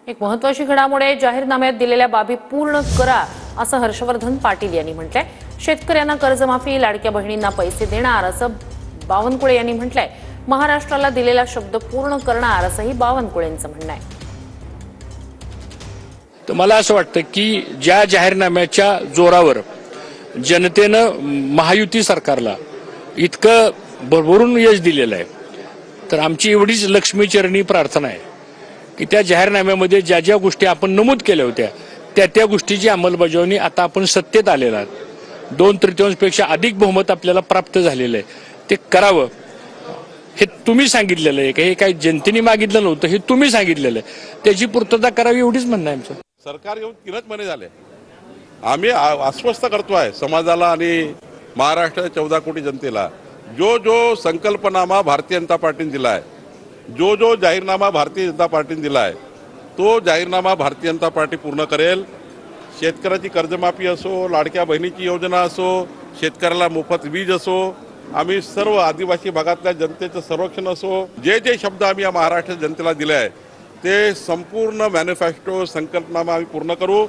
एक महत्त्वाची घडामोड जाहीरनाम्यात दिलेल्या बाबी पूर्ण करा असं हर्षवर्धन पाटील यांनी म्हटलंय। शेतकऱ्यांना कर्जमाफी, लाडक्या बहिणींना पैसे देणार असं बावनकुळे यांनी म्हटलंय। महाराष्ट्राला दिलेला शब्द पूर्ण करणार असंही बावनकुळेंचं म्हणणं आहे। तर मला असं वाटतं की ज्या जाहीरनाम्याच्या जोरावर जनतेनं महायुती सरकारला इतकं भरभरून यश दिलेलं आहे, तर आमची एवढीच लक्ष्मीचरणी प्रार्थना आहे की त्या जाहीरनाम्यामध्ये ज्या ज्या गोष्टी आपण नमूद केल्या होत्या त्या गोष्टीची अंमलबजावणी आता आपण सत्तेत आलेला आहोत, 2/3पेक्षा अधिक बहुमत आपल्याला प्राप्त झालेलं आहे, ते करावं हे तुम्ही सांगितलेलं आहे। हे काही जनतेने मागितलं नव्हतं, हे तुम्ही सांगितलेलं आहे, त्याची पूर्तता करावी एवढीच म्हणणं आहे आमचं। सरकार येऊन 3च महिने झाले, आम्ही आश्वस्त करतोय समाजाला आणि महाराष्ट्राच्या 14 कोटी जनतेला, जो संकल्पनामा भारतीय जनता पार्टीने दिला आहे, जो जाहीरनामा भारतीय जनता पार्टीने दिला आहे, तो जाहीरनामा भारतीय जनता पार्टी पूर्ण करेल। शेतकऱ्याची कर्जमाफी असो, लाडक्या बहिणीची योजना असो, शेतकऱ्याला मोफत वीज असो, आम्ही सर्व आदिवासी भागातल्या जनतेचं संरक्षण असो, जे शब्द आम्ही या महाराष्ट्र जनतेला दिले आहे ते संपूर्ण मॅनिफेस्टो संकल्पनामा आम्ही पूर्ण करू।